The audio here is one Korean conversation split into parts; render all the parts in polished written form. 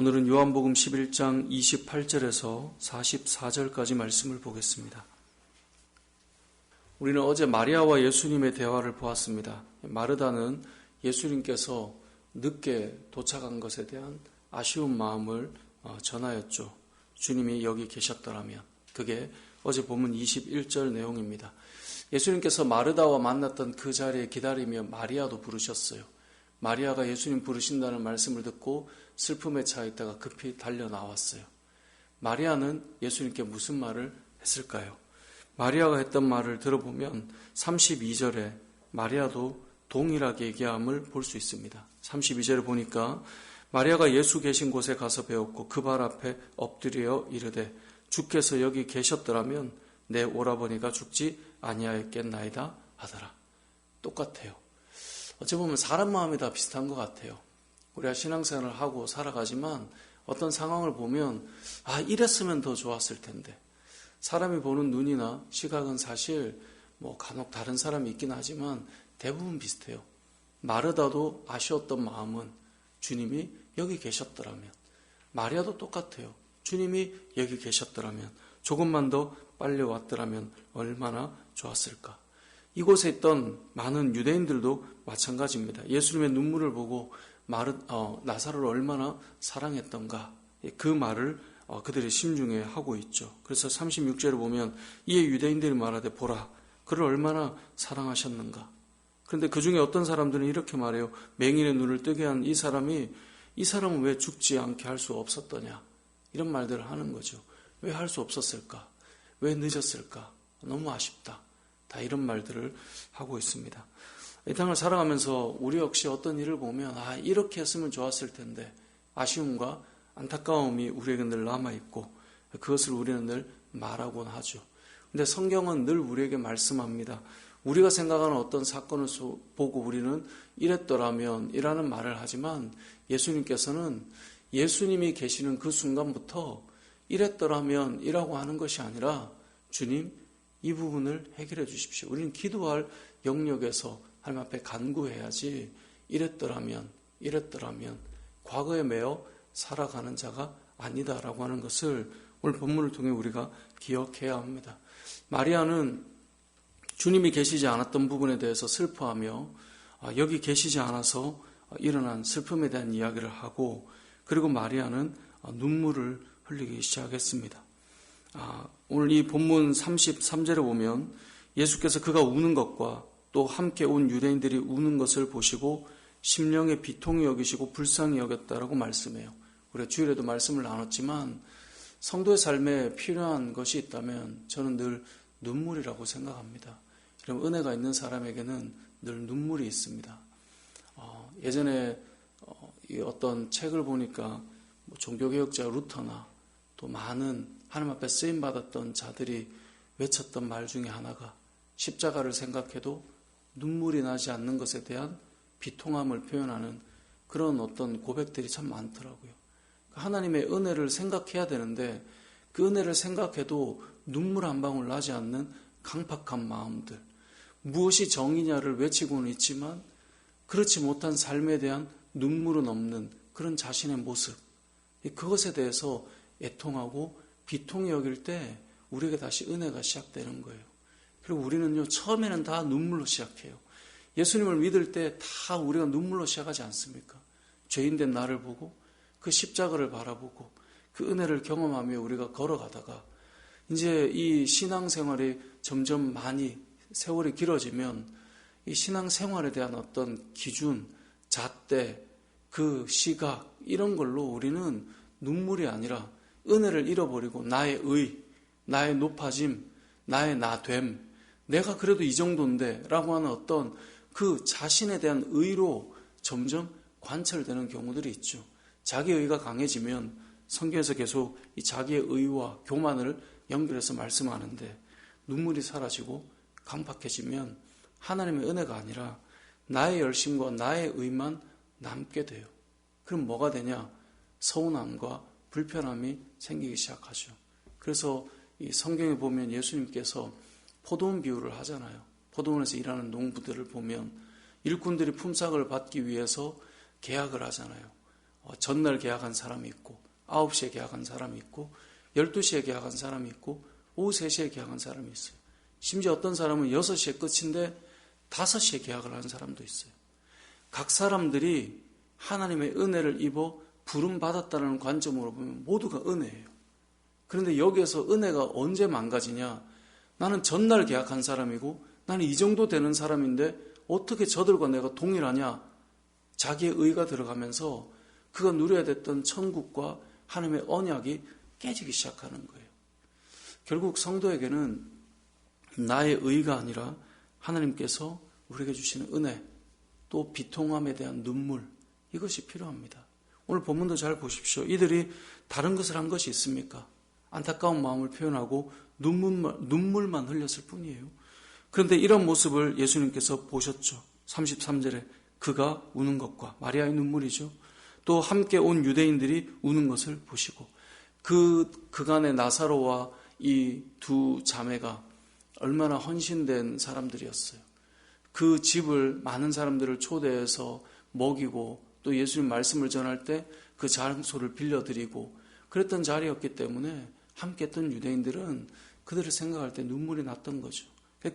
오늘은 요한복음 11장 28절에서 44절까지 말씀을 보겠습니다. 우리는 어제 마리아와 예수님의 대화를 보았습니다. 마르다는 예수님께서 늦게 도착한 것에 대한 아쉬운 마음을 전하였죠. 주님이 여기 계셨더라면. 그게 어제 본문 21절 내용입니다. 예수님께서 마르다와 만났던 그 자리에 기다리며 마리아도 부르셨어요. 마리아가 예수님 부르신다는 말씀을 듣고 슬픔에 차 있다가 급히 달려 나왔어요. 마리아는 예수님께 무슨 말을 했을까요? 마리아가 했던 말을 들어보면 32절에 마리아도 동일하게 얘기함을 볼 수 있습니다. 32절에 보니까 마리아가 예수 계신 곳에 가서 배웠고 그 발 앞에 엎드려 이르되 주께서 여기 계셨더라면 내 오라버니가 죽지 아니하였겠나이다 하더라. 똑같아요. 어찌 보면 사람 마음이 다 비슷한 것 같아요. 우리가 신앙생활을 하고 살아가지만 어떤 상황을 보면 이랬으면 더 좋았을 텐데, 사람이 보는 눈이나 시각은 사실 간혹 다른 사람이 있긴 하지만 대부분 비슷해요. 마르다도 아쉬웠던 마음은 주님이 여기 계셨더라면, 마리아도 똑같아요. 주님이 여기 계셨더라면, 조금만 더 빨리 왔더라면 얼마나 좋았을까. 이곳에 있던 많은 유대인들도 마찬가지입니다. 예수님의 눈물을 보고 나사로를 얼마나 사랑했던가, 그 말을 그들의 심중에 하고 있죠. 그래서 36절을 보면 이에 유대인들이 말하되 보라 그를 얼마나 사랑하셨는가. 그런데 그 중에 어떤 사람들은 이렇게 말해요. 맹인의 눈을 뜨게 한 이 사람은 왜 죽지 않게 할 수 없었더냐, 이런 말들을 하는 거죠. 왜 할 수 없었을까? 왜 늦었을까? 너무 아쉽다. 다 이런 말들을 하고 있습니다. 이 땅을 살아가면서 우리 역시 어떤 일을 보면 이렇게 했으면 좋았을 텐데 아쉬움과 안타까움이 우리에게 늘 남아있고 그것을 우리는 늘 말하곤 하죠. 근데 성경은 늘 우리에게 말씀합니다. 우리가 생각하는 어떤 사건을 보고 우리는 이랬더라면 이라는 말을 하지만 예수님께서는 예수님이 계시는 그 순간부터 이랬더라면 이라고 하는 것이 아니라 주님 이 부분을 해결해 주십시오. 우리는 기도할 영역에서 하나님 앞에 간구해야지 이랬더라면 과거에 매여 살아가는 자가 아니다라고 하는 것을 오늘 본문을 통해 우리가 기억해야 합니다. 마리아는 주님이 계시지 않았던 부분에 대해서 슬퍼하며 여기 계시지 않아서 일어난 슬픔에 대한 이야기를 하고, 그리고 마리아는 눈물을 흘리기 시작했습니다. 오늘 이 본문 33절에 보면 예수께서 그가 우는 것과 또 함께 온 유대인들이 우는 것을 보시고 심령의 비통히 여기시고 불쌍히 여겼다라고 말씀해요. 우리가 주일에도 말씀을 나눴지만 성도의 삶에 필요한 것이 있다면 저는 늘 눈물이라고 생각합니다. 그럼 은혜가 있는 사람에게는 늘 눈물이 있습니다. 예전에 어떤 책을 보니까 종교개혁자 루터나 또 많은 하나님 앞에 쓰임받았던 자들이 외쳤던 말 중에 하나가 십자가를 생각해도 눈물이 나지 않는 것에 대한 비통함을 표현하는 그런 어떤 고백들이 참 많더라고요. 하나님의 은혜를 생각해야 되는데 그 은혜를 생각해도 눈물 한 방울 나지 않는 강팍한 마음들, 무엇이 정의냐를 외치고는 있지만 그렇지 못한 삶에 대한 눈물은 없는 그런 자신의 모습, 그것에 대해서 애통하고 비통히 여길 때 우리에게 다시 은혜가 시작되는 거예요. 그리고 우리는요, 처음에는 다 눈물로 시작해요. 예수님을 믿을 때 다 우리가 눈물로 시작하지 않습니까? 죄인된 나를 보고 그 십자가를 바라보고 그 은혜를 경험하며 우리가 걸어가다가 이제 이 신앙생활이 점점 많이 세월이 길어지면 이 신앙생활에 대한 어떤 기준, 잣대, 그 시각 이런 걸로 우리는 눈물이 아니라 은혜를 잃어버리고 나의 의, 나의 높아짐, 나의 나됨, 내가 그래도 이 정도인데 라고 하는 어떤 그 자신에 대한 의로 점점 관철되는 경우들이 있죠. 자기의 의가 강해지면 성경에서 계속 이 자기의 의와 교만을 연결해서 말씀하는데 눈물이 사라지고 강팍해지면 하나님의 은혜가 아니라 나의 열심과 나의 의만 남게 돼요. 그럼 뭐가 되냐? 서운함과 불편함이 생기기 시작하죠. 그래서 이 성경에 보면 예수님께서 포도원 비유를 하잖아요. 포도원에서 일하는 농부들을 보면 일꾼들이 품삯을 받기 위해서 계약을 하잖아요. 전날 계약한 사람이 있고 9시에 계약한 사람이 있고 12시에 계약한 사람이 있고 오후 3시에 계약한 사람이 있어요. 심지어 어떤 사람은 6시에 끝인데 5시에 계약을 하는 사람도 있어요. 각 사람들이 하나님의 은혜를 입어 부름받았다는 관점으로 보면 모두가 은혜예요. 그런데 여기에서 은혜가 언제 망가지냐? 나는 전날 계약한 사람이고 나는 이 정도 되는 사람인데 어떻게 저들과 내가 동일하냐? 자기의 의가 들어가면서 그가 누려야 됐던 천국과 하나님의 언약이 깨지기 시작하는 거예요. 결국 성도에게는 나의 의가 아니라 하나님께서 우리에게 주시는 은혜, 또 비통함에 대한 눈물, 이것이 필요합니다. 오늘 본문도 잘 보십시오. 이들이 다른 것을 한 것이 있습니까? 안타까운 마음을 표현하고 눈물만 흘렸을 뿐이에요. 그런데 이런 모습을 예수님께서 보셨죠. 33절에 그가 우는 것과 마리아의 눈물이죠. 또 함께 온 유대인들이 우는 것을 보시고 그간의 나사로와 이 두 자매가 얼마나 헌신된 사람들이었어요. 그 집을 많은 사람들을 초대해서 먹이고 또 예수님 말씀을 전할 때 그 장소를 빌려드리고 그랬던 자리였기 때문에 함께 했던 유대인들은 그들을 생각할 때 눈물이 났던 거죠.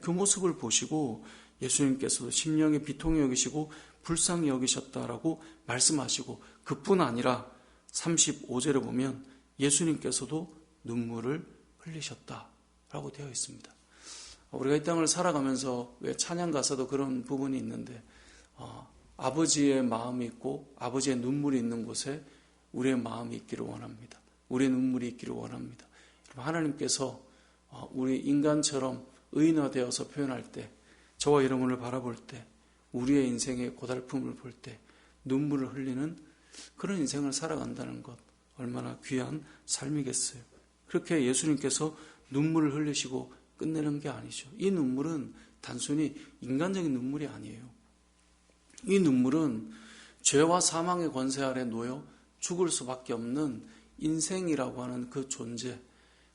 그 모습을 보시고 예수님께서도 심령의 비통히 여기시고 불쌍히 여기셨다라고 말씀하시고 그뿐 아니라 35절에 보면 예수님께서도 눈물을 흘리셨다라고 되어 있습니다. 우리가 이 땅을 살아가면서 왜 찬양 가사도 그런 부분이 있는데 아버지의 마음이 있고 아버지의 눈물이 있는 곳에 우리의 마음이 있기를 원합니다. 우리의 눈물이 있기를 원합니다. 하나님께서 우리 인간처럼 의인화되어서 표현할 때 저와 여러분을 바라볼 때 우리의 인생의 고달픔을 볼 때 눈물을 흘리는 그런 인생을 살아간다는 것 얼마나 귀한 삶이겠어요. 그렇게 예수님께서 눈물을 흘리시고 끝내는 게 아니죠. 이 눈물은 단순히 인간적인 눈물이 아니에요. 이 눈물은 죄와 사망의 권세 아래 놓여 죽을 수밖에 없는 인생이라고 하는 그 존재,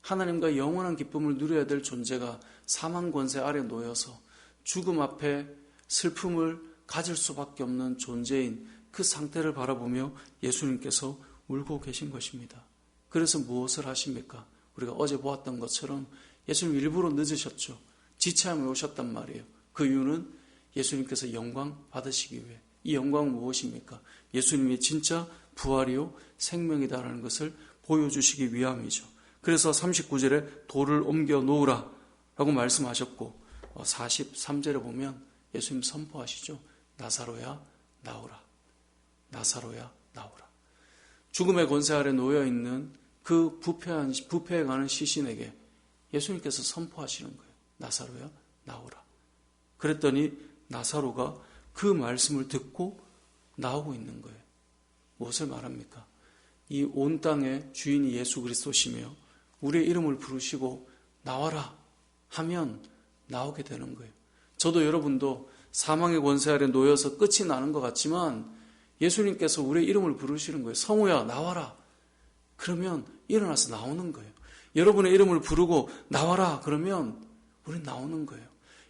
하나님과 영원한 기쁨을 누려야 될 존재가 사망 권세 아래 놓여서 죽음 앞에 슬픔을 가질 수밖에 없는 존재인 그 상태를 바라보며 예수님께서 울고 계신 것입니다. 그래서 무엇을 하십니까? 우리가 어제 보았던 것처럼 예수님 일부러 늦으셨죠. 지체함에 오셨단 말이에요. 그 이유는 예수님께서 영광 받으시기 위해. 이 영광은 무엇입니까? 예수님이 진짜 부활이요 생명이다라는 것을 보여주시기 위함이죠. 그래서 39절에 돌을 옮겨 놓으라 라고 말씀하셨고 43절에 보면 예수님 선포하시죠. 나사로야 나오라. 나사로야 나오라. 죽음의 권세 아래 놓여있는 그 부패해 가는 시신에게 예수님께서 선포하시는 거예요. 나사로야 나오라. 그랬더니 나사로가 그 말씀을 듣고 나오고 있는 거예요. 무엇을 말합니까? 이 온 땅의 주인이 예수 그리스도시며 우리의 이름을 부르시고 나와라 하면 나오게 되는 거예요. 저도 여러분도 사망의 권세 아래 놓여서 끝이 나는 것 같지만 예수님께서 우리의 이름을 부르시는 거예요. 성우야 나와라. 그러면 일어나서 나오는 거예요. 여러분의 이름을 부르고 나와라 그러면 우리는 나오는 거예요.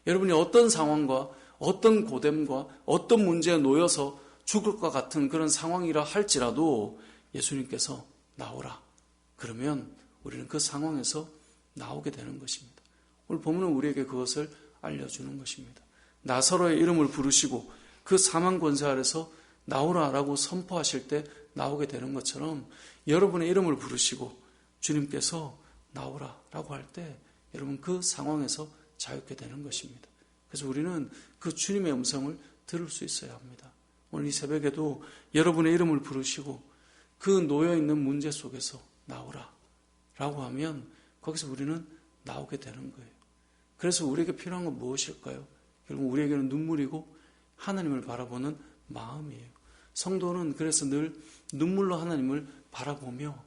여러분이 어떤 상황과 어떤 고됨과 어떤 문제에 놓여서 죽을 것 같은 그런 상황이라 할지라도 예수님께서 나오라. 그러면 우리는 그 상황에서 나오게 되는 것입니다. 오늘 본문은 우리에게 그것을 알려주는 것입니다. 나사로의 이름을 부르시고 그 사망 권세 아래서 나오라라고 선포하실 때 나오게 되는 것처럼 여러분의 이름을 부르시고 주님께서 나오라라고 할 때 여러분 그 상황에서 자유케 되는 것입니다. 그래서 우리는 그 주님의 음성을 들을 수 있어야 합니다. 오늘 이 새벽에도 여러분의 이름을 부르시고 그 놓여있는 문제 속에서 나오라라고 하면 거기서 우리는 나오게 되는 거예요. 그래서 우리에게 필요한 건 무엇일까요? 결국 우리에게는 눈물이고 하나님을 바라보는 마음이에요. 성도는 그래서 늘 눈물로 하나님을 바라보며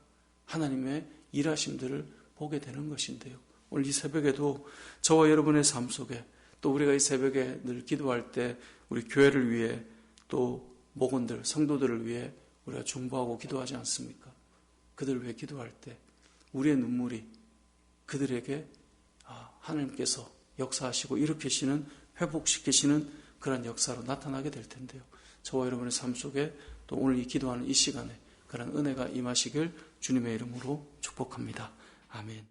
하나님의 일하심들을 보게 되는 것인데요. 오늘 이 새벽에도 저와 여러분의 삶 속에 또 우리가 이 새벽에 늘 기도할 때 우리 교회를 위해 또 목원들, 성도들을 위해 우리가 중보하고 기도하지 않습니까? 그들을 위해 기도할 때 우리의 눈물이 그들에게 하나님께서 역사하시고 일으키시는 회복시키시는 그런 역사로 나타나게 될 텐데요. 저와 여러분의 삶 속에 또 오늘 이 기도하는 이 시간에 그런 은혜가 임하시길 주님의 이름으로 축복합니다. 아멘.